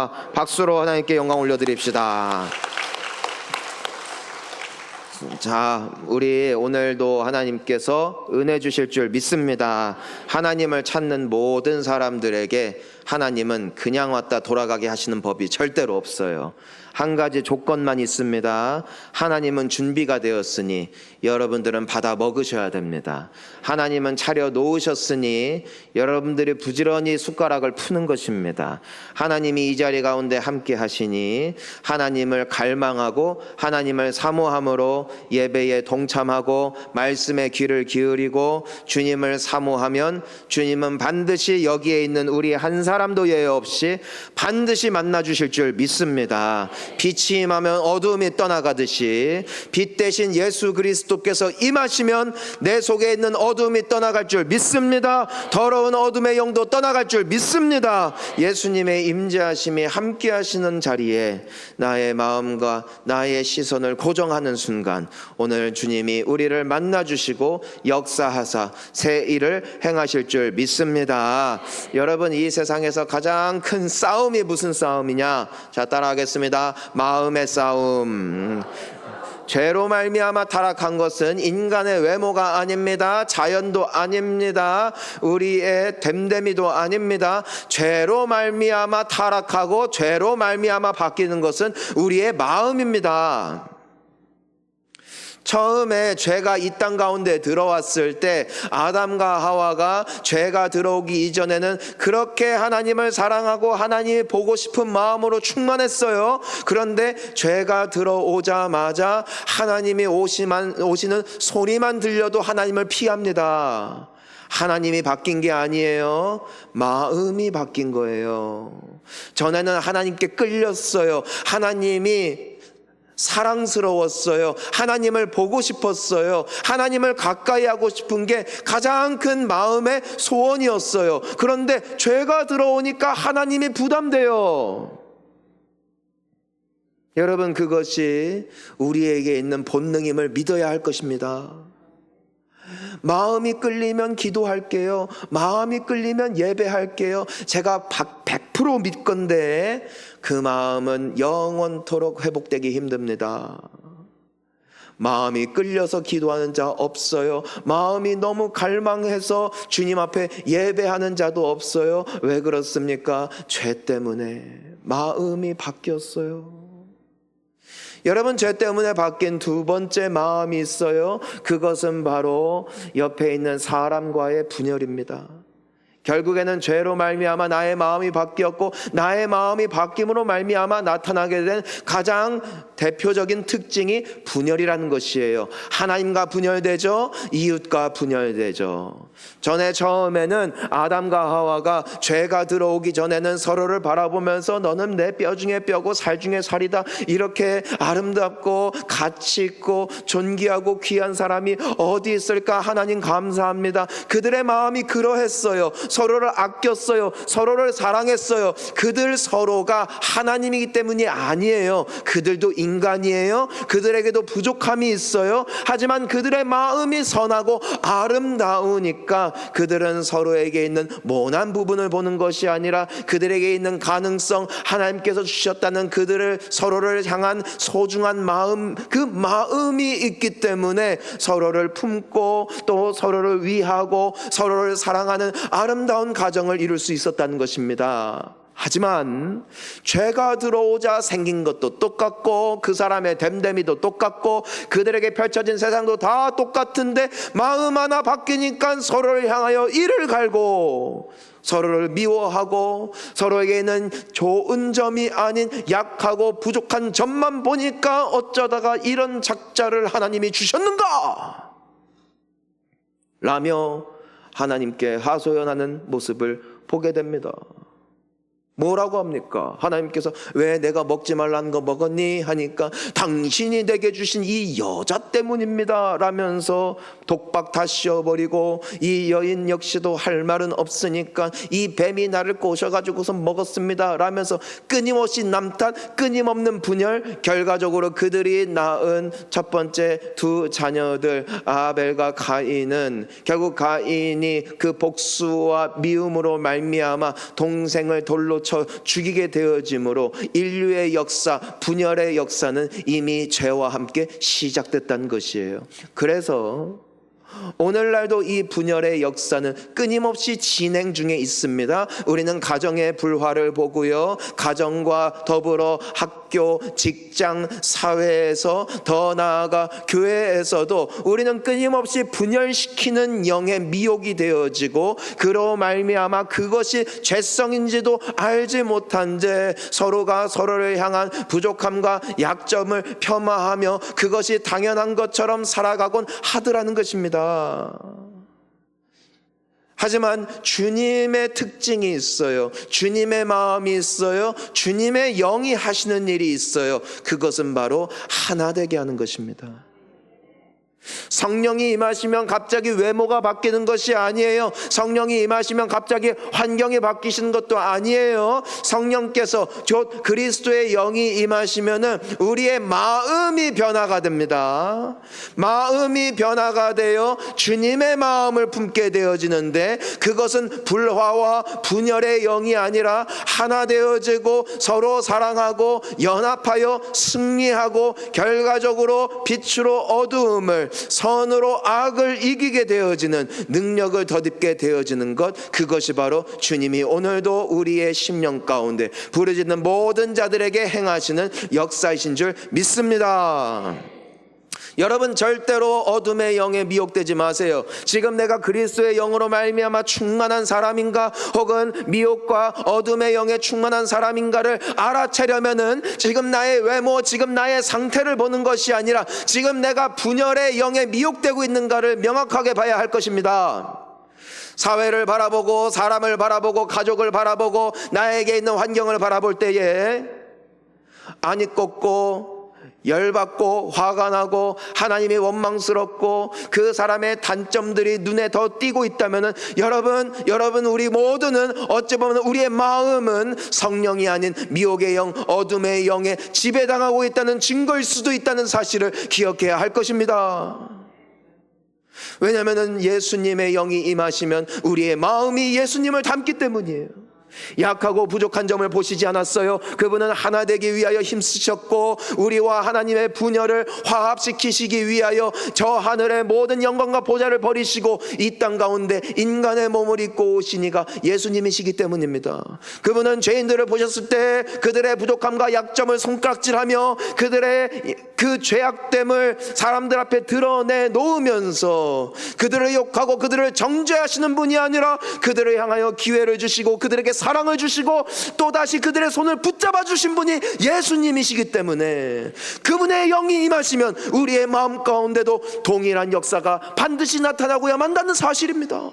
감사합니다. 박수로 하나님께 영광 올려드립시다. 자, 우리 오늘도 하나님께서 은혜 주실 줄 믿습니다. 하나님을 찾는 모든 사람들에게 하나님은 그냥 왔다 돌아가게 하시는 법이 절대로 없어요. 한 가지 조건만 있습니다. 하나님은 준비가 되었으니 여러분들은 받아 먹으셔야 됩니다. 하나님은 차려 놓으셨으니 여러분들이 부지런히 숟가락을 푸는 것입니다. 하나님이 이 자리 가운데 함께 하시니 하나님을 갈망하고 하나님을 사모함으로 예배에 동참하고 말씀에 귀를 기울이고 주님을 사모하면 주님은 반드시 여기에 있는 우리 한 사람도 예외 없이 반드시 만나 주실 줄 믿습니다. 빛이 임하면 어두움이 떠나가듯이 빛 대신 예수 그리스도께서 임하시면 내 속에 있는 어두움이 떠나갈 줄 믿습니다. 더러운 어둠의 영도 떠나갈 줄 믿습니다. 예수님의 임재하심이 함께 하시는 자리에 나의 마음과 나의 시선을 고정하는 순간 오늘 주님이 우리를 만나주시고 역사하사 새 일을 행하실 줄 믿습니다. 여러분, 이 세상에서 가장 큰 싸움이 무슨 싸움이냐? 자, 따라하겠습니다. 마음의 싸움. 죄로 말미암아 타락한 것은 인간의 외모가 아닙니다. 자연도 아닙니다. 우리의 됨됨이도 아닙니다. 죄로 말미암아 타락하고 죄로 말미암아 바뀌는 것은 우리의 마음입니다. 처음에 죄가 이 땅 가운데 들어왔을 때 아담과 하와가 죄가 들어오기 이전에는 그렇게 하나님을 사랑하고 하나님이 보고 싶은 마음으로 충만했어요. 그런데 죄가 들어오자마자 하나님이 오시는 소리만 들려도 하나님을 피합니다. 하나님이 바뀐 게 아니에요. 마음이 바뀐 거예요. 전에는 하나님께 끌렸어요. 하나님이 사랑스러웠어요. 하나님을 보고 싶었어요. 하나님을 가까이 하고 싶은 게 가장 큰 마음의 소원이었어요. 그런데 죄가 들어오니까 하나님이 부담돼요. 여러분, 그것이 우리에게 있는 본능임을 믿어야 할 것입니다. 마음이 끌리면 기도할게요. 마음이 끌리면 예배할게요. 제가 100% 믿건데 그 마음은 영원토록 회복되기 힘듭니다. 마음이 끌려서 기도하는 자 없어요. 마음이 너무 갈망해서 주님 앞에 예배하는 자도 없어요. 왜 그렇습니까? 죄 때문에 마음이 바뀌었어요. 여러분, 죄 때문에 바뀐 두 번째 마음이 있어요. 그것은 바로 옆에 있는 사람과의 분열입니다. 결국에는 죄로 말미암아 나의 마음이 바뀌었고 나의 마음이 바뀜으로 말미암아 나타나게 된 가장 대표적인 특징이 분열이라는 것이에요. 하나님과 분열되죠. 이웃과 분열되죠. 처음에는 아담과 하와가 죄가 들어오기 전에는 서로를 바라보면서 너는 내 뼈 중에 뼈고 살 중에 살이다, 이렇게 아름답고 가치 있고 존귀하고 귀한 사람이 어디 있을까? 하나님 감사합니다. 그들의 마음이 그러했어요. 서로를 아꼈어요. 서로를 사랑했어요. 그들 서로가 하나님이기 때문이 아니에요. 그들도 인간이에요. 그들에게도 부족함이 있어요. 하지만 그들의 마음이 선하고 아름다우니까 그들은 서로에게 있는 모난 부분을 보는 것이 아니라 그들에게 있는 가능성, 하나님께서 주셨다는 그들을 서로를 향한 소중한 마음, 그 마음이 있기 때문에 서로를 품고 또 서로를 위하고 서로를 사랑하는 아름다운 가정을 이룰 수 있었다는 것입니다. 하지만 죄가 들어오자 생긴 것도 똑같고 그 사람의 됨됨이도 똑같고 그들에게 펼쳐진 세상도 다 똑같은데 마음 하나 바뀌니까 서로를 향하여 이를 갈고 서로를 미워하고 서로에게는 좋은 점이 아닌 약하고 부족한 점만 보니까 어쩌다가 이런 작자를 하나님이 주셨는가? 라며 하나님께 하소연하는 모습을 보게 됩니다. 뭐라고 합니까? 하나님께서 왜 내가 먹지 말라는 거 먹었니? 하니까 당신이 내게 주신 이 여자 때문입니다 라면서 독박 다 씌워버리고 이 여인 역시도 할 말은 없으니까 이 뱀이 나를 꼬셔가지고서 먹었습니다 라면서 끊임없이 남탓, 끊임없는 분열, 결과적으로 그들이 낳은 첫 번째 두 자녀들 아벨과 가인은 결국 가인이 그 복수와 미움으로 말미암아 동생을 돌로 죽이게 되어지므로 인류의 역사, 분열의 역사는 이미 죄와 함께 시작됐다는 것이에요. 그래서 오늘날도 이 분열의 역사는 끊임없이 진행 중에 있습니다. 우리는 가정의 불화를 보고요, 가정과 더불어 학교, 직장, 사회에서 더 나아가 교회에서도 우리는 끊임없이 분열시키는 영의 미혹이 되어지고, 그로 말미암아 그것이 죄성인지도 알지 못한 채 서로가 서로를 향한 부족함과 약점을 폄하하며 그것이 당연한 것처럼 살아가곤 하더라는 것입니다. 하지만 주님의 특징이 있어요. 주님의 마음이 있어요. 주님의 영이 하시는 일이 있어요. 그것은 바로 하나 되게 하는 것입니다. 성령이 임하시면 갑자기 외모가 바뀌는 것이 아니에요. 성령이 임하시면 갑자기 환경이 바뀌시는 것도 아니에요. 성령께서 곧 그리스도의 영이 임하시면은 우리의 마음이 변화가 됩니다. 마음이 변화가 되어 주님의 마음을 품게 되어지는데, 그것은 불화와 분열의 영이 아니라 하나 되어지고 서로 사랑하고 연합하여 승리하고 결과적으로 빛으로 어두움을, 선으로 악을 이기게 되어지는 능력을 덧입게 되어지는 것, 그것이 바로 주님이 오늘도 우리의 심령 가운데 부르짖는 모든 자들에게 행하시는 역사이신 줄 믿습니다. 여러분, 절대로 어둠의 영에 미혹되지 마세요. 지금 내가 그리스도의 영으로 말미암아 충만한 사람인가, 혹은 미혹과 어둠의 영에 충만한 사람인가를 알아채려면은 지금 나의 외모, 지금 나의 상태를 보는 것이 아니라 지금 내가 분열의 영에 미혹되고 있는가를 명확하게 봐야 할 것입니다. 사회를 바라보고, 사람을 바라보고, 가족을 바라보고, 나에게 있는 환경을 바라볼 때에 안이 꺾고 열받고 화가 나고 하나님이 원망스럽고 그 사람의 단점들이 눈에 더 띄고 있다면, 여러분 우리 모두는 어찌 보면 우리의 마음은 성령이 아닌 미혹의 영, 어둠의 영에 지배당하고 있다는 증거일 수도 있다는 사실을 기억해야 할 것입니다. 왜냐하면 예수님의 영이 임하시면 우리의 마음이 예수님을 닮기 때문이에요. 약하고 부족한 점을 보시지 않았어요. 그분은 하나 되기 위하여 힘쓰셨고, 우리와 하나님의 분열을 화합시키시기 위하여 저 하늘의 모든 영광과 보좌를 버리시고 이 땅 가운데 인간의 몸을 입고 오시니가 예수님이시기 때문입니다. 그분은 죄인들을 보셨을 때 그들의 부족함과 약점을 손가락질하며 그들의 그 죄악됨을 사람들 앞에 드러내 놓으면서 그들을 욕하고 그들을 정죄하시는 분이 아니라 그들을 향하여 기회를 주시고 그들에게 사랑을 주시고 또다시 그들의 손을 붙잡아 주신 분이 예수님이시기 때문에, 그분의 영이 임하시면 우리의 마음 가운데도 동일한 역사가 반드시 나타나고야 만다는 사실입니다.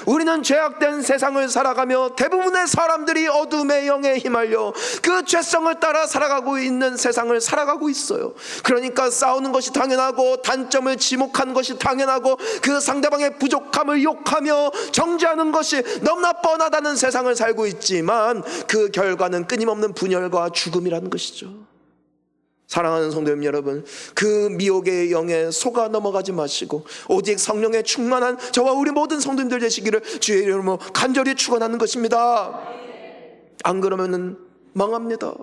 우리는 죄악된 세상을 살아가며 대부분의 사람들이 어둠의 영에 휘말려 그 죄성을 따라 살아가고 있는 세상을 살아가고 있어요. 그러니까 싸우는 것이 당연하고 단점을 지목하는 것이 당연하고 그 상대방의 부족함을 욕하며 정죄하는 것이 너무나 뻔하다는 세상을 살고 있지만, 그 결과는 끊임없는 분열과 죽음이라는 것이죠. 사랑하는 성도님 여러분, 그 미혹의 영에 속아 넘어가지 마시고 오직 성령의 충만한 저와 우리 모든 성도님들 되시기를 주의 이름으로 간절히 축원하는 것입니다. 안 그러면은 망합니다.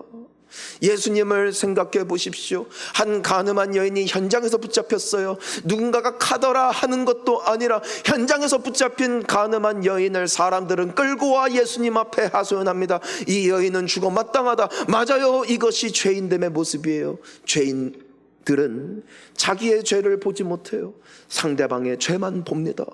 예수님을 생각해 보십시오. 한 가늠한 여인이 현장에서 붙잡혔어요. 누군가가 가더라 하는 것도 아니라 현장에서 붙잡힌 가늠한 여인을 사람들은 끌고 와 예수님 앞에 하소연합니다. 이 여인은 죽어 마땅하다. 맞아요, 이것이 죄인됨의 모습이에요. 죄인들은 자기의 죄를 보지 못해요. 상대방의 죄만 봅니다.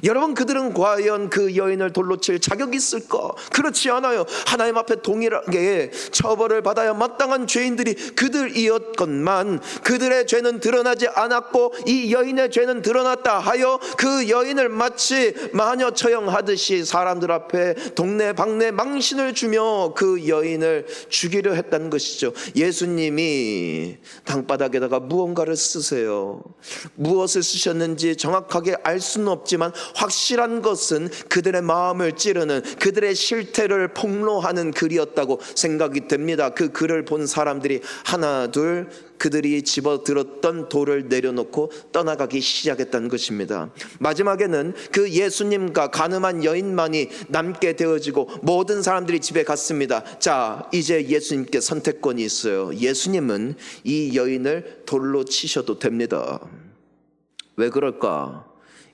여러분, 그들은 과연 그 여인을 돌로 칠 자격이 있을까? 그렇지 않아요. 하나님 앞에 동일하게 처벌을 받아야 마땅한 죄인들이 그들이었건만, 그들의 죄는 드러나지 않았고 이 여인의 죄는 드러났다 하여 그 여인을 마치 마녀 처형하듯이 사람들 앞에 동네방네 망신을 주며 그 여인을 죽이려 했다는 것이죠. 예수님이 땅바닥에다가 무언가를 쓰세요. 무엇을 쓰셨는지 정확하게 알 수는 없지만 하지만 확실한 것은 그들의 마음을 찌르는, 그들의 실태를 폭로하는 글이었다고 생각이 됩니다. 그 글을 본 사람들이 하나 둘 그들이 집어들었던 돌을 내려놓고 떠나가기 시작했다는 것입니다. 마지막에는 그 예수님과 가늠한 여인만이 남게 되어지고 모든 사람들이 집에 갔습니다. 자, 이제 예수님께 선택권이 있어요. 예수님은 이 여인을 돌로 치셔도 됩니다. 왜 그럴까?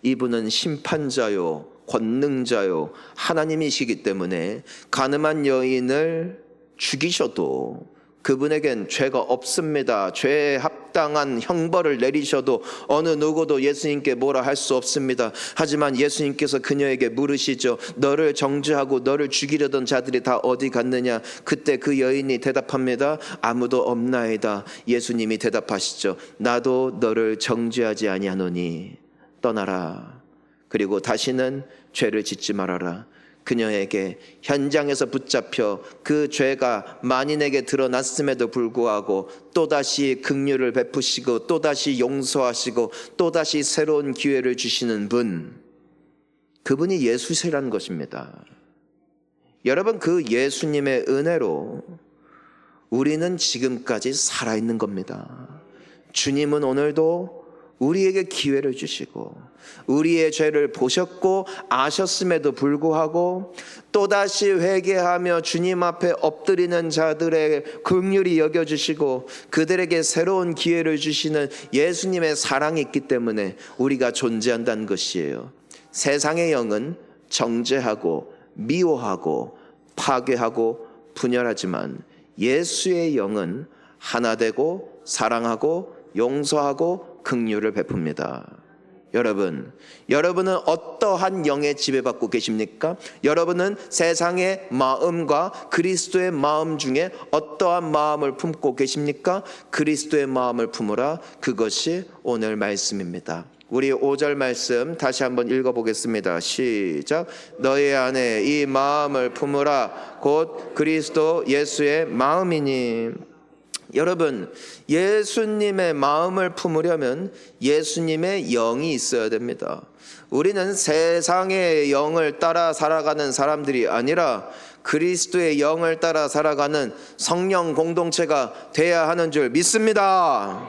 이분은 심판자요, 권능자요, 하나님이시기 때문에 가늠한 여인을 죽이셔도 그분에겐 죄가 없습니다. 죄에 합당한 형벌을 내리셔도 어느 누구도 예수님께 뭐라 할 수 없습니다. 하지만 예수님께서 그녀에게 물으시죠. 너를 정죄하고 너를 죽이려던 자들이 다 어디 갔느냐? 그때 그 여인이 대답합니다. 아무도 없나이다. 예수님이 대답하시죠. 나도 너를 정죄하지 아니하노니 떠나라. 그리고 다시는 죄를 짓지 말아라. 그녀에게 현장에서 붙잡혀 그 죄가 만인에게 드러났음에도 불구하고 또다시 긍휼을 베푸시고 또다시 용서하시고 또다시 새로운 기회를 주시는 분, 그분이 예수시라는 것입니다. 여러분, 그 예수님의 은혜로 우리는 지금까지 살아있는 겁니다. 주님은 오늘도 우리에게 기회를 주시고 우리의 죄를 보셨고 아셨음에도 불구하고 또다시 회개하며 주님 앞에 엎드리는 자들의 긍휼히 여겨주시고 그들에게 새로운 기회를 주시는 예수님의 사랑이 있기 때문에 우리가 존재한다는 것이에요. 세상의 영은 정죄하고 미워하고 파괴하고 분열하지만 예수의 영은 하나 되고 사랑하고 용서하고 긍휼을 베풉니다. 여러분은 어떠한 영에 지배받고 계십니까? 여러분은 세상의 마음과 그리스도의 마음 중에 어떠한 마음을 품고 계십니까? 그리스도의 마음을 품으라. 그것이 오늘 말씀입니다. 우리 5절 말씀 다시 한번 읽어보겠습니다. 시작. 너희 안에 이 마음을 품으라. 곧 그리스도 예수의 마음이니. 여러분, 예수님의 마음을 품으려면 예수님의 영이 있어야 됩니다. 우리는 세상의 영을 따라 살아가는 사람들이 아니라 그리스도의 영을 따라 살아가는 성령 공동체가 돼야 하는 줄 믿습니다.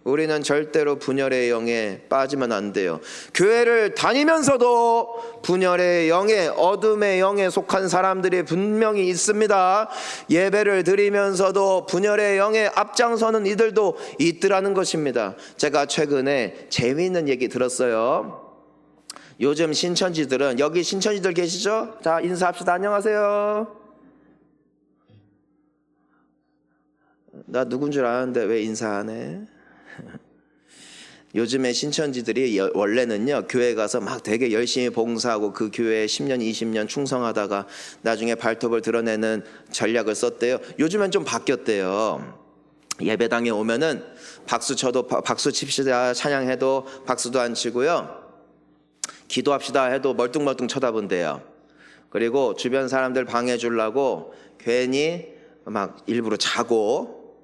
우리는 절대로 분열의 영에 빠지면 안 돼요. 교회를 다니면서도 분열의 영에, 어둠의 영에 속한 사람들이 분명히 있습니다. 예배를 드리면서도 분열의 영에 앞장서는 이들도 있더라는 것입니다. 제가 최근에 재미있는 얘기 들었어요. 요즘 신천지들은, 여기 신천지들 계시죠? 자, 인사합시다. 안녕하세요. 나 누군 줄 아는데 왜 인사 안 해? 요즘에 신천지들이 원래는요, 교회 가서 막 되게 열심히 봉사하고 그 교회에 10년 20년 충성하다가 나중에 발톱을 드러내는 전략을 썼대요. 요즘엔 좀 바뀌었대요. 예배당에 오면은 박수 쳐도 박수 칩시다 찬양해도 박수도 안 치고요, 기도합시다 해도 멀뚱멀뚱 쳐다본대요. 그리고 주변 사람들 방해 주려고 괜히 막 일부러 자고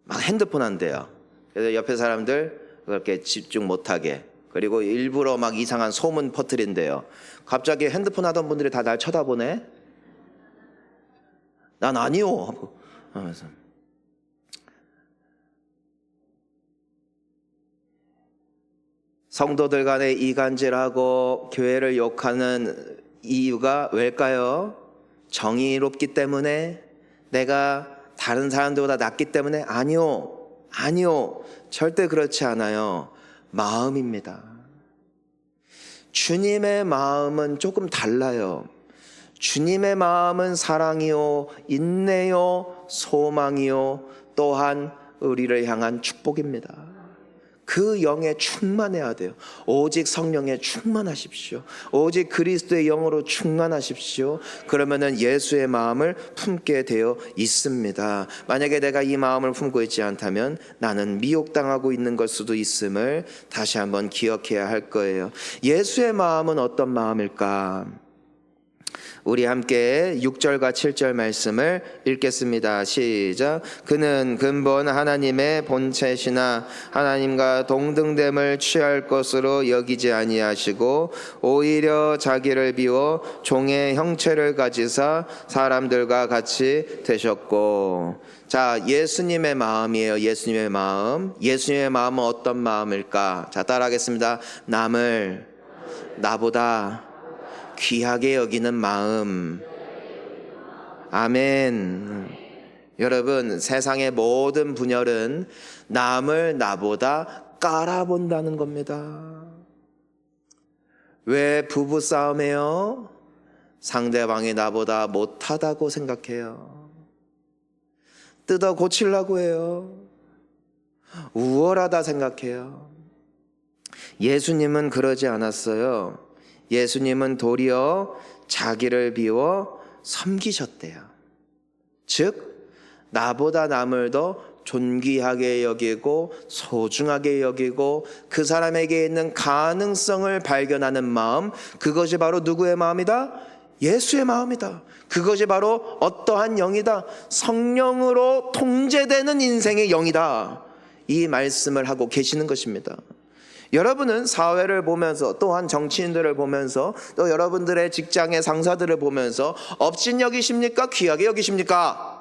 막 핸드폰 한대요. 그래서 옆에 사람들 그렇게 집중 못하게, 그리고 일부러 막 이상한 소문 퍼뜨린대요. 갑자기 핸드폰 하던 분들이 다 날 쳐다보네. 난 아니요. 성도들 간에 이간질하고 교회를 욕하는 이유가 왜일까요? 정의롭기 때문에? 내가 다른 사람들보다 낫기 때문에? 아니요. 절대 그렇지 않아요. 마음입니다. 주님의 마음은 조금 달라요. 주님의 마음은 사랑이요, 인내요, 소망이요, 또한 우리를 향한 축복입니다. 그 영에 충만해야 돼요. 오직 성령에 충만하십시오. 오직 그리스도의 영으로 충만하십시오. 그러면은 예수의 마음을 품게 되어 있습니다. 만약에 내가 이 마음을 품고 있지 않다면 나는 미혹당하고 있는 걸 수도 있음을 다시 한번 기억해야 할 거예요. 예수의 마음은 어떤 마음일까? 우리 함께 6절과 7절 말씀을 읽겠습니다. 시작. 그는 근본 하나님의 본체시나 하나님과 동등됨을 취할 것으로 여기지 아니하시고 오히려 자기를 비워 종의 형체를 가지사 사람들과 같이 되셨고. 자, 예수님의 마음이에요. 예수님의 마음. 예수님의 마음은 어떤 마음일까? 자, 따라하겠습니다. 남을 나보다 귀하게 여기는 마음. 아멘. 여러분, 세상의 모든 분열은 남을 나보다 깔아본다는 겁니다. 왜 부부싸움해요? 상대방이 나보다 못하다고 생각해요. 뜯어 고치려고 해요. 우월하다 생각해요. 예수님은 그러지 않았어요. 예수님은 도리어 자기를 비워 섬기셨대요. 즉 나보다 남을 더 존귀하게 여기고 소중하게 여기고 그 사람에게 있는 가능성을 발견하는 마음, 그것이 바로 누구의 마음이다? 예수의 마음이다. 그것이 바로 어떠한 영이다? 성령으로 통제되는 인생의 영이다. 이 말씀을 하고 계시는 것입니다. 여러분은 사회를 보면서, 또한 정치인들을 보면서, 또 여러분들의 직장의 상사들을 보면서 업신 여기십니까? 귀하게 여기십니까?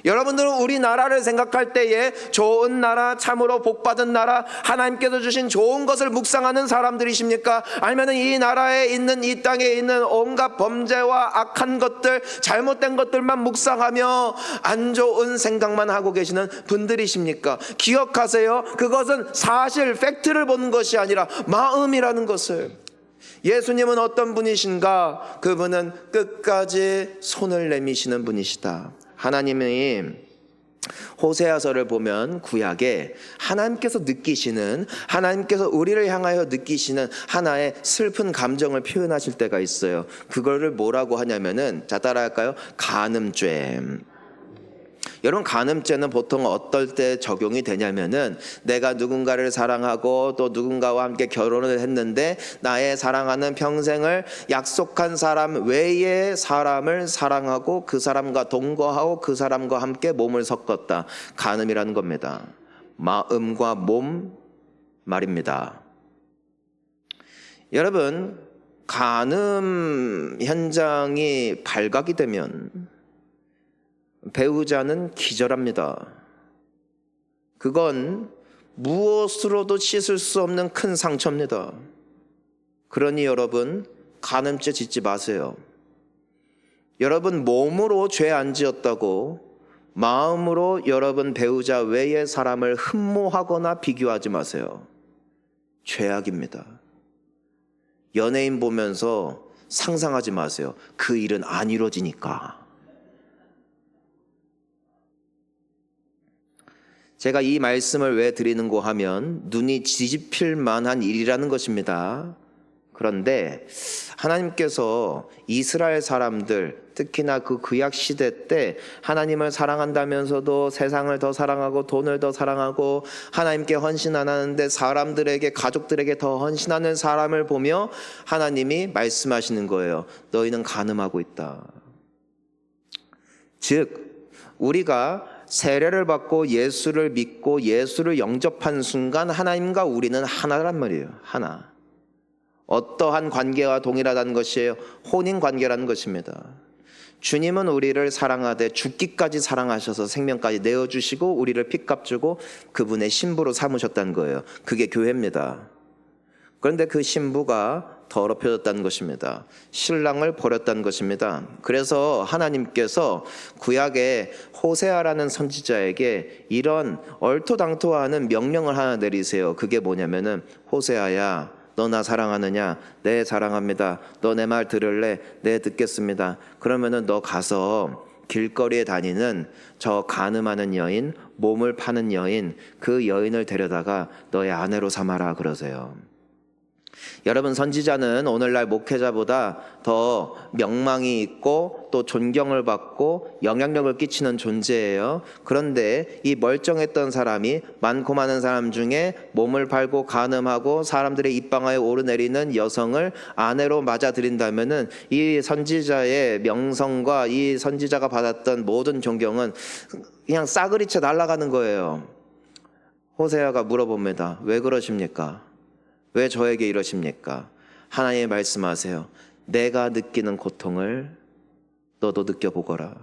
여러분들은 우리나라를 생각할 때에 좋은 나라, 참으로 복받은 나라, 하나님께서 주신 좋은 것을 묵상하는 사람들이십니까? 아니면 이 나라에 있는, 이 땅에 있는 온갖 범죄와 악한 것들, 잘못된 것들만 묵상하며 안 좋은 생각만 하고 계시는 분들이십니까? 기억하세요. 그것은 사실, 팩트를 보는 것이 아니라 마음이라는 것을. 예수님은 어떤 분이신가? 그분은 끝까지 손을 내미시는 분이시다. 하나님이 호세아서를 보면 구약에 하나님께서 느끼시는, 하나님께서 우리를 향하여 느끼시는 하나의 슬픈 감정을 표현하실 때가 있어요. 그거를 뭐라고 하냐면은, 자, 따라할까요? 간음죄. 여러분, 간음죄는 보통 어떨 때 적용이 되냐면은, 내가 누군가를 사랑하고 또 누군가와 함께 결혼을 했는데 나의 사랑하는 평생을 약속한 사람 외의 사람을 사랑하고 그 사람과 동거하고 그 사람과 함께 몸을 섞었다. 간음이라는 겁니다. 마음과 몸 말입니다. 여러분, 간음 현장이 발각이 되면 배우자는 기절합니다. 그건 무엇으로도 씻을 수 없는 큰 상처입니다. 그러니 여러분, 간음죄 짓지 마세요. 여러분, 몸으로 죄 안 지었다고 마음으로 여러분 배우자 외의 사람을 흠모하거나 비교하지 마세요. 죄악입니다. 연예인 보면서 상상하지 마세요. 그 일은 안 이루어지니까. 제가 이 말씀을 왜 드리는고 하면 눈이 뒤집힐 만한 일이라는 것입니다. 그런데 하나님께서 이스라엘 사람들, 특히나 그 구약 시대 때 하나님을 사랑한다면서도 세상을 더 사랑하고 돈을 더 사랑하고 하나님께 헌신 안 하는데 사람들에게, 가족들에게 더 헌신하는 사람을 보며 하나님이 말씀하시는 거예요. 너희는 간음하고 있다. 즉 우리가 세례를 받고 예수를 믿고 예수를 영접한 순간 하나님과 우리는 하나란 말이에요. 하나. 어떠한 관계와 동일하다는 것이에요? 혼인 관계라는 것입니다. 주님은 우리를 사랑하되 죽기까지 사랑하셔서 생명까지 내어주시고 우리를 핏값 주고 그분의 신부로 삼으셨다는 거예요. 그게 교회입니다. 그런데 그 신부가 더럽혀졌다는 것입니다. 신랑을 버렸다는 것입니다. 그래서 하나님께서 구약의 호세아라는 선지자에게 이런 얼토당토하는 명령을 하나 내리세요. 그게 뭐냐면은, 호세아야, 너 나 사랑하느냐? 네, 사랑합니다. 너 내 말 들을래? 네, 듣겠습니다. 그러면은 너 가서 길거리에 다니는 저 간음하는 여인, 몸을 파는 여인, 그 여인을 데려다가 너의 아내로 삼아라 그러세요. 여러분, 선지자는 오늘날 목회자보다 더 명망이 있고 또 존경을 받고 영향력을 끼치는 존재예요. 그런데 이 멀쩡했던 사람이 많고 많은 사람 중에 몸을 팔고 간음하고 사람들의 입방아에 오르내리는 여성을 아내로 맞아들인다면은 이 선지자의 명성과 이 선지자가 받았던 모든 존경은 그냥 싸그리쳐 날아가는 거예요. 호세아가 물어봅니다. 왜 그러십니까? 왜 저에게 이러십니까? 하나님이 말씀하세요. 내가 느끼는 고통을 너도 느껴보거라.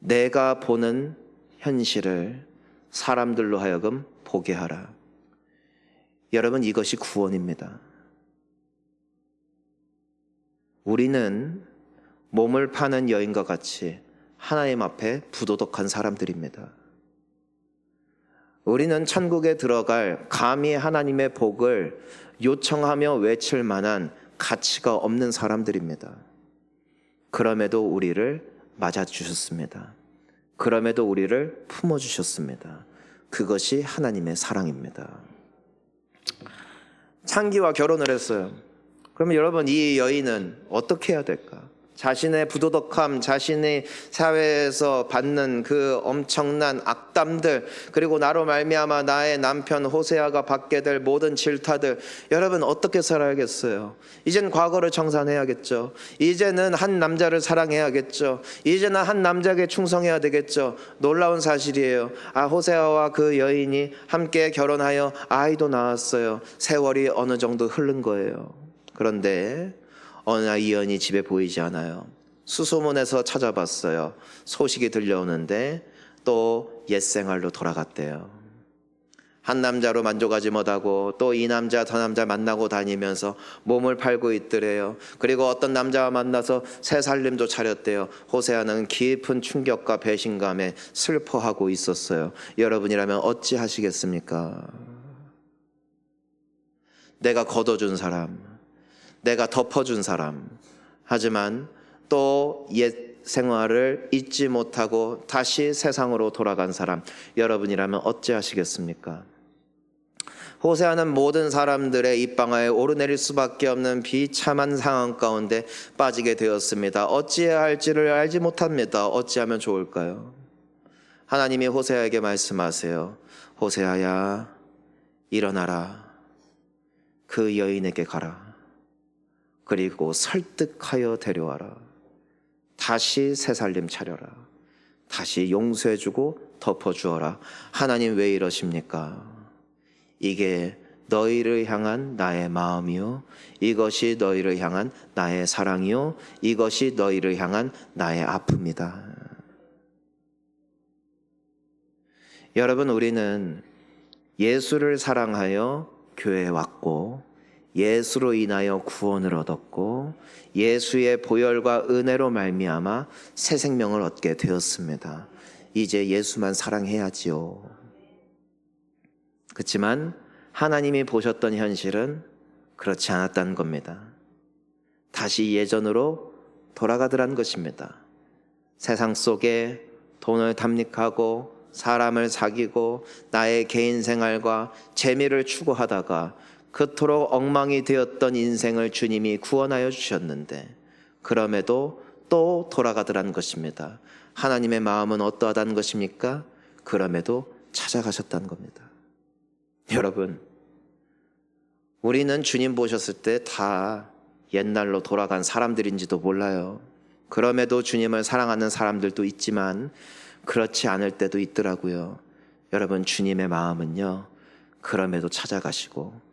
내가 보는 현실을 사람들로 하여금 보게 하라. 여러분, 이것이 구원입니다. 우리는 몸을 파는 여인과 같이 하나님 앞에 부도덕한 사람들입니다. 우리는 천국에 들어갈 감히 하나님의 복을 요청하며 외칠 만한 가치가 없는 사람들입니다. 그럼에도 우리를 맞아주셨습니다. 그럼에도 우리를 품어주셨습니다. 그것이 하나님의 사랑입니다. 창기와 결혼을 했어요. 그러면 여러분, 이 여인은 어떻게 해야 될까? 자신의 부도덕함, 자신의 사회에서 받는 그 엄청난 악담들, 그리고 나로 말미암아 나의 남편 호세아가 받게 될 모든 질타들, 여러분 어떻게 살아야겠어요? 이젠 과거를 청산해야겠죠. 이제는 한 남자를 사랑해야겠죠. 이제는 한 남자에게 충성해야 되겠죠. 놀라운 사실이에요. 호세아와 그 여인이 함께 결혼하여 아이도 낳았어요. 세월이 어느 정도 흐른 거예요. 그런데 어느 날 이 여인이 집에 보이지 않아요. 수소문에서 찾아봤어요. 소식이 들려오는데 또 옛생활로 돌아갔대요. 한 남자로 만족하지 못하고 또 이 남자 저 남자 만나고 다니면서 몸을 팔고 있더래요. 그리고 어떤 남자와 만나서 새 살림도 차렸대요. 호세아는 깊은 충격과 배신감에 슬퍼하고 있었어요. 여러분이라면 어찌 하시겠습니까? 내가 걷어준 사람, 내가 덮어준 사람, 하지만 또 옛 생활을 잊지 못하고 다시 세상으로 돌아간 사람, 여러분이라면 어찌하시겠습니까? 호세아는 모든 사람들의 입방아에 오르내릴 수밖에 없는 비참한 상황 가운데 빠지게 되었습니다. 어찌해야 할지를 알지 못합니다. 어찌하면 좋을까요? 하나님이 호세아에게 말씀하세요. 호세아야, 일어나라. 그 여인에게 가라. 그리고 설득하여 데려와라. 다시 새살림 차려라. 다시 용서해주고 덮어주어라. 하나님 왜 이러십니까? 이게 너희를 향한 나의 마음이요, 이것이 너희를 향한 나의 사랑이요, 이것이 너희를 향한 나의 아픔이다. 여러분, 우리는 예수를 사랑하여 교회에 왔고 예수로 인하여 구원을 얻었고 예수의 보혈과 은혜로 말미암아 새 생명을 얻게 되었습니다. 이제 예수만 사랑해야지요. 그렇지만 하나님이 보셨던 현실은 그렇지 않았다는 겁니다. 다시 예전으로 돌아가더란 것입니다. 세상 속에 돈을 탐닉하고 사람을 사귀고 나의 개인 생활과 재미를 추구하다가 그토록 엉망이 되었던 인생을 주님이 구원하여 주셨는데 그럼에도 또 돌아가더란 것입니다. 하나님의 마음은 어떠하다는 것입니까? 그럼에도 찾아가셨다는 겁니다. 여러분, 우리는 주님 보셨을 때 다 옛날로 돌아간 사람들인지도 몰라요. 그럼에도 주님을 사랑하는 사람들도 있지만 그렇지 않을 때도 있더라고요. 여러분, 주님의 마음은요, 그럼에도 찾아가시고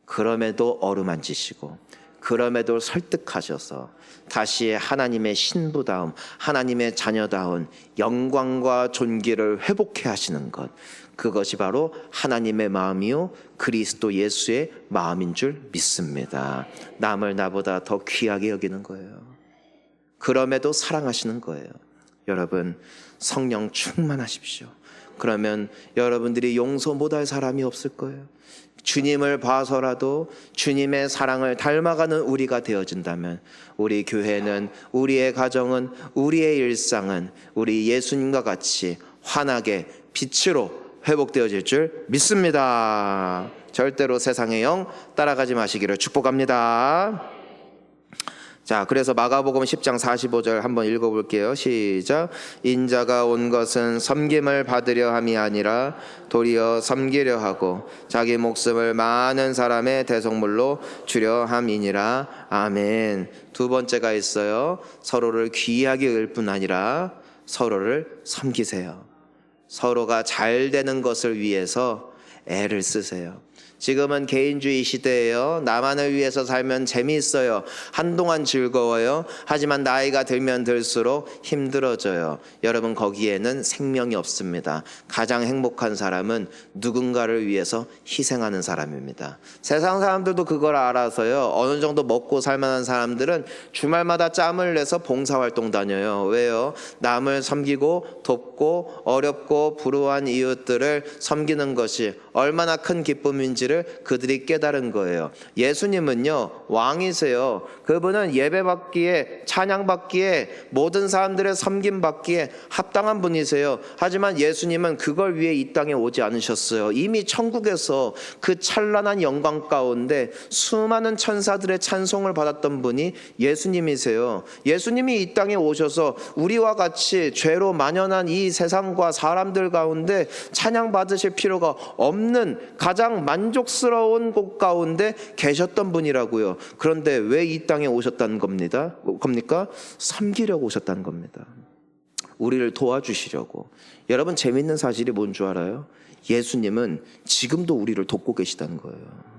그럼에도 어루만지시고 그럼에도 설득하셔서 다시 하나님의 신부다움, 하나님의 자녀다운 영광과 존귀를 회복해 하시는 것, 그것이 바로 하나님의 마음이요 그리스도 예수의 마음인 줄 믿습니다. 남을 나보다 더 귀하게 여기는 거예요. 그럼에도 사랑하시는 거예요. 여러분, 성령 충만하십시오. 그러면 여러분들이 용서 못할 사람이 없을 거예요. 주님을 봐서라도 주님의 사랑을 닮아가는 우리가 되어진다면 우리 교회는, 우리의 가정은, 우리의 일상은 우리 예수님과 같이 환하게 빛으로 회복되어질 줄 믿습니다. 절대로 세상의 영 따라가지 마시기를 축복합니다. 자, 그래서 마가복음 10장 45절 한번 읽어볼게요. 시작. 인자가 온 것은 섬김을 받으려 함이 아니라 도리어 섬기려 하고 자기 목숨을 많은 사람의 대속물로 주려 함이니라. 아멘. 두 번째가 있어요. 서로를 귀하게 여길 뿐 아니라 서로를 섬기세요. 서로가 잘 되는 것을 위해서 애를 쓰세요. 지금은 개인주의 시대예요. 나만을 위해서 살면 재미있어요. 한동안 즐거워요. 하지만 나이가 들면 들수록 힘들어져요. 여러분, 거기에는 생명이 없습니다. 가장 행복한 사람은 누군가를 위해서 희생하는 사람입니다. 세상 사람들도 그걸 알아서요. 어느 정도 먹고 살만한 사람들은 주말마다 짬을 내서 봉사활동 다녀요. 왜요? 남을 섬기고 돕고 어렵고 불우한 이웃들을 섬기는 것이 얼마나 큰 기쁨인지를 그들이 깨달은 거예요. 예수님은요, 왕이세요. 그분은 예배받기에, 찬양받기에, 모든 사람들의 섬김받기에 합당한 분이세요. 하지만 예수님은 그걸 위해 이 땅에 오지 않으셨어요. 이미 천국에서 그 찬란한 영광 가운데 수많은 천사들의 찬송을 받았던 분이 예수님이세요. 예수님이 이 땅에 오셔서 우리와 같이 죄로 만연한 이 세상과 사람들 가운데 찬양받으실 필요가 없는 가장 만족스러운 곳 가운데 계셨던 분이라고요. 그런데 왜 이 땅에 오셨다는 겁니까? 섬기려고 오셨다는 겁니다. 우리를 도와주시려고. 여러분, 재밌는 사실이 뭔 줄 알아요? 예수님은 지금도 우리를 돕고 계시다는 거예요.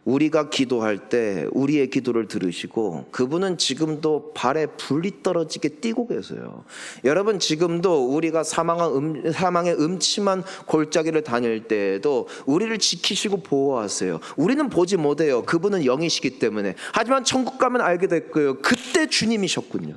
우리가 기도할 때 우리의 기도를 들으시고 그분은 지금도 발에 불이 떨어지게 뛰고 계세요. 여러분, 지금도 우리가 사망의 음침한 골짜기를 다닐 때에도 우리를 지키시고 보호하세요. 우리는 보지 못해요. 그분은 영이시기 때문에. 하지만 천국 가면 알게 될 거예요. 그때 주님이셨군요.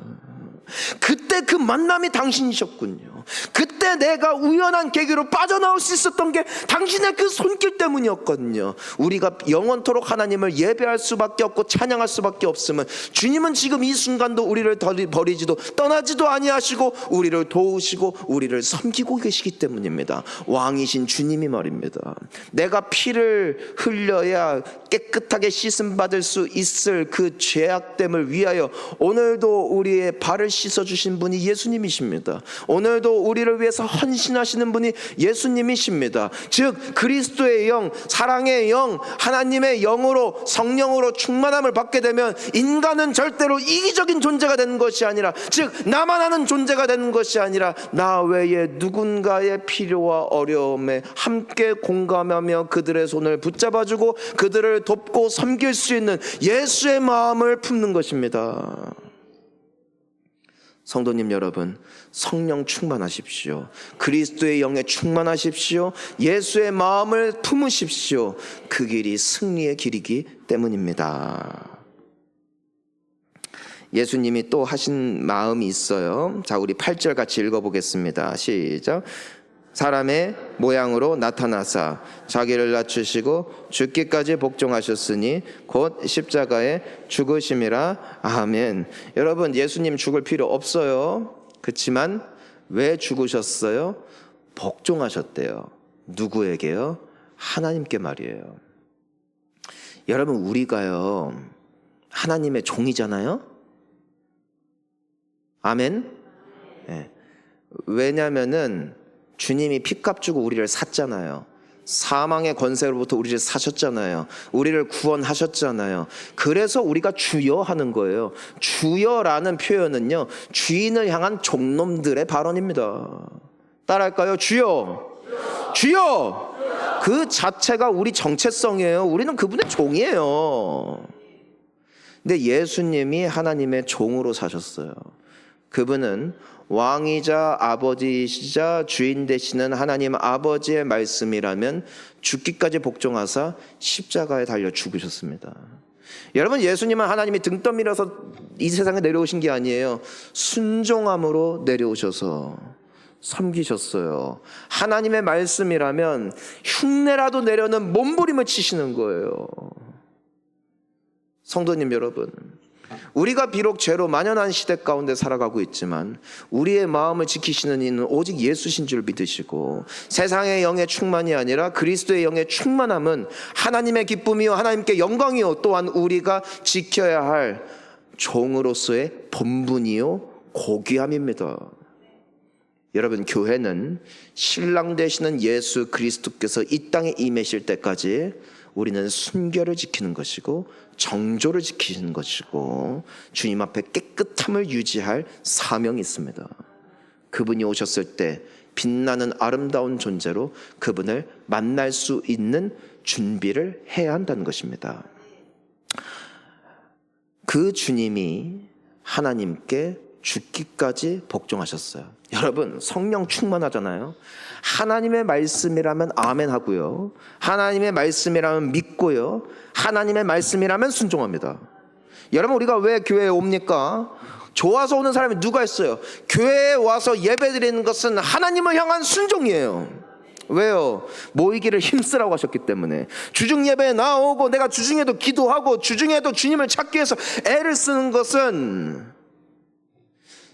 그때 그 만남이 당신이셨군요. 그때 내가 우연한 계기로 빠져나올 수 있었던 게 당신의 그 손길 때문이었거든요. 우리가 영원토록 하나님을 예배할 수밖에 없고 찬양할 수밖에 없으면 주님은 지금 이 순간도 우리를 버리지도 떠나지도 아니하시고 우리를 도우시고 우리를 섬기고 계시기 때문입니다. 왕이신 주님이 말입니다. 내가 피를 흘려야 깨끗하게 씻음받을 수 있을 그 죄악됨을 위하여 오늘도 우리의 발을 씻어주신 분이 예수님이십니다. 오늘도 우리를 위해서 헌신하시는 분이 예수님이십니다. 즉 그리스도의 영, 사랑의 영, 하나님의 영으로, 성령으로 충만함을 받게 되면 인간은 절대로 이기적인 존재가 되는 것이 아니라, 즉 나만 하는 존재가 되는 것이 아니라 나 외에 누군가의 필요와 어려움에 함께 공감하며 그들의 손을 붙잡아주고 그들을 돕고 섬길 수 있는 예수의 마음을 품는 것입니다. 성도님 여러분, 성령 충만하십시오. 그리스도의 영에 충만하십시오. 예수의 마음을 품으십시오. 그 길이 승리의 길이기 때문입니다. 예수님이 또 하신 마음이 있어요. 자, 우리 8절 같이 읽어보겠습니다. 시작. 사람의 모양으로 나타나사 자기를 낮추시고 죽기까지 복종하셨으니 곧 십자가에 죽으심이라. 아멘. 여러분, 예수님 죽을 필요 없어요. 그렇지만 왜 죽으셨어요? 복종하셨대요. 누구에게요? 하나님께 말이에요. 여러분, 우리가요 하나님의 종이잖아요. 아멘. 네. 왜냐면은 주님이 피값 주고 우리를 샀잖아요. 사망의 권세로부터 우리를 사셨잖아요. 우리를 구원하셨잖아요. 그래서 우리가 주여 하는 거예요. 주여라는 표현은요, 주인을 향한 종놈들의 발언입니다. 따라할까요? 주여. 주여. 그 자체가 우리 정체성이에요. 우리는 그분의 종이에요. 근데 예수님이 하나님의 종으로 사셨어요. 그분은 왕이자 아버지이시자 주인 되시는 하나님 아버지의 말씀이라면 죽기까지 복종하사 십자가에 달려 죽으셨습니다. 여러분, 예수님은 하나님이 등 떠밀어서 이 세상에 내려오신 게 아니에요. 순종함으로 내려오셔서 섬기셨어요. 하나님의 말씀이라면 흉내라도 내려는 몸부림을 치시는 거예요. 성도님 여러분, 우리가 비록 죄로 만연한 시대 가운데 살아가고 있지만 우리의 마음을 지키시는 이는 오직 예수신 줄 믿으시고, 세상의 영의 충만이 아니라 그리스도의 영의 충만함은 하나님의 기쁨이요 하나님께 영광이요 또한 우리가 지켜야 할 종으로서의 본분이요 고귀함입니다. 여러분, 교회는 신랑 되시는 예수 그리스도께서 이 땅에 임하실 때까지 우리는 순결을 지키는 것이고 정조를 지키는 것이고 주님 앞에 깨끗함을 유지할 사명이 있습니다. 그분이 오셨을 때 빛나는 아름다운 존재로 그분을 만날 수 있는 준비를 해야 한다는 것입니다. 그 주님이 하나님께 죽기까지 복종하셨어요. 여러분, 성령 충만하잖아요. 하나님의 말씀이라면 아멘 하고요, 하나님의 말씀이라면 믿고요, 하나님의 말씀이라면 순종합니다. 여러분, 우리가 왜 교회에 옵니까? 좋아서 오는 사람이 누가 있어요? 교회에 와서 예배드리는 것은 하나님을 향한 순종이에요. 왜요? 모이기를 힘쓰라고 하셨기 때문에. 주중 예배에 나오고 내가 주중에도 기도하고 주중에도 주님을 찾기 위해서 애를 쓰는 것은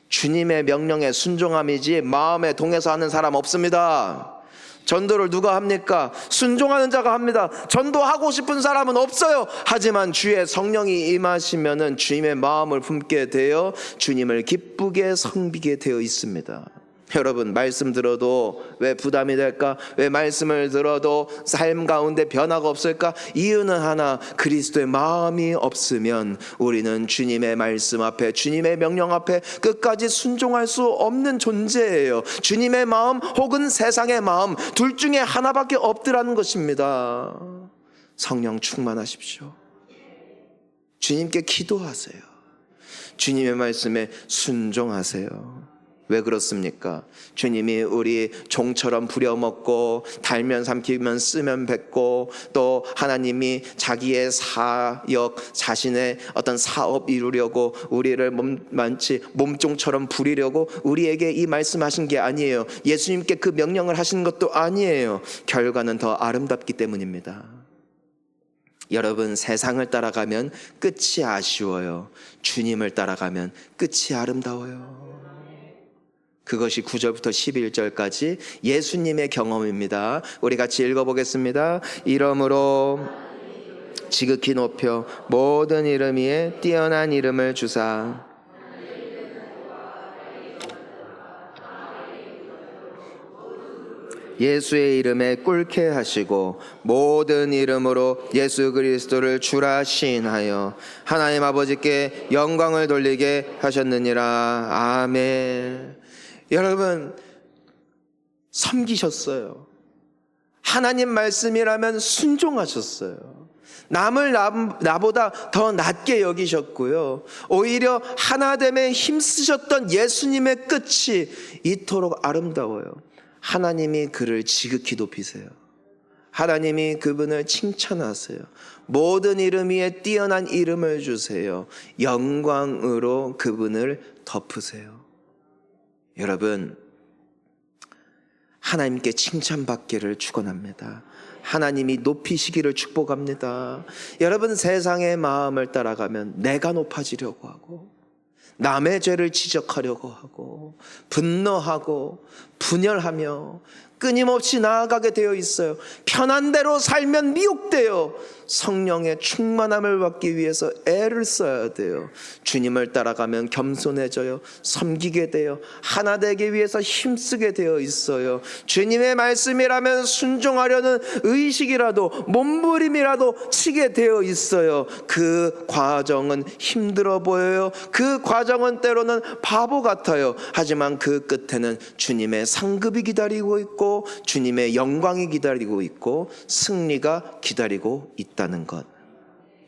주님의 명령에 순종함이지 마음에 동해서 하는 사람 없습니다. 전도를 누가 합니까? 순종하는 자가 합니다. 전도하고 싶은 사람은 없어요. 하지만 주의 성령이 임하시면은 주님의 마음을 품게 되어 주님을 기쁘게 섬기게 되어 있습니다. 여러분, 말씀 들어도 왜 부담이 될까? 왜 말씀을 들어도 삶 가운데 변화가 없을까? 이유는 하나, 그리스도의 마음이 없으면 우리는 주님의 말씀 앞에, 주님의 명령 앞에 끝까지 순종할 수 없는 존재예요. 주님의 마음 혹은 세상의 마음 둘 중에 하나밖에 없더라는 것입니다. 성령 충만하십시오. 주님께 기도하세요. 주님의 말씀에 순종하세요. 왜 그렇습니까? 주님이 우리 종처럼 부려먹고 달면 삼키면 쓰면 뱉고, 또 하나님이 자기의 사역, 자신의 어떤 사업 이루려고 우리를 몸종처럼 부리려고 우리에게 이 말씀하신 게 아니에요. 예수님께 그 명령을 하신 것도 아니에요. 결과는 더 아름답기 때문입니다. 여러분, 세상을 따라가면 끝이 아쉬워요. 주님을 따라가면 끝이 아름다워요. 그것이 9절부터 11절까지 예수님의 경험입니다. 우리 같이 읽어보겠습니다. 이러므로 지극히 높여 모든 이름 위에 뛰어난 이름을 주사 예수의 이름에 꿇게 하시고 모든 이름으로 예수 그리스도를 주라 시인하여 하나님 아버지께 영광을 돌리게 하셨느니라. 아멘. 여러분, 섬기셨어요. 하나님 말씀이라면 순종하셨어요. 남을 나보다 더 낮게 여기셨고요, 오히려 하나됨에 힘쓰셨던 예수님의 끝이 이토록 아름다워요. 하나님이 그를 지극히 높이세요. 하나님이 그분을 칭찬하세요. 모든 이름 위에 뛰어난 이름을 주세요. 영광으로 그분을 덮으세요. 여러분, 하나님께 칭찬받기를 축원합니다. 하나님이 높이시기를 축복합니다. 여러분, 세상의 마음을 따라가면 내가 높아지려고 하고 남의 죄를 지적하려고 하고 분노하고 분열하며 끊임없이 나아가게 되어 있어요. 편한 대로 살면 미혹되어 성령의 충만함을 받기 위해서 애를 써야 돼요. 주님을 따라가면 겸손해져요. 섬기게 돼요. 하나 되기 위해서 힘쓰게 되어 있어요. 주님의 말씀이라면 순종하려는 의식이라도 몸부림이라도 치게 되어 있어요. 그 과정은 힘들어 보여요. 그 과정은 때로는 바보 같아요. 하지만 그 끝에는 주님의 상급이 기다리고 있고 주님의 영광이 기다리고 있고 승리가 기다리고 있다는 것.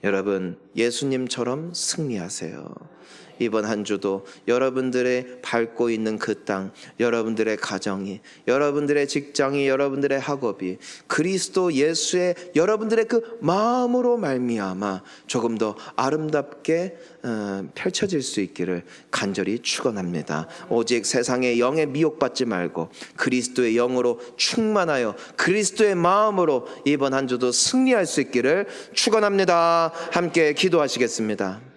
여러분, 예수님처럼 승리하세요. 이번 한 주도 여러분들의 밟고 있는 그 땅, 여러분들의 가정이, 여러분들의 직장이, 여러분들의 학업이 그리스도 예수의 여러분들의 그 마음으로 말미암아 조금 더 아름답게 펼쳐질 수 있기를 간절히 축원합니다. 오직 세상의 영에 미혹받지 말고 그리스도의 영으로 충만하여 그리스도의 마음으로 이번 한 주도 승리할 수 있기를 축원합니다. 함께 기도하시겠습니다.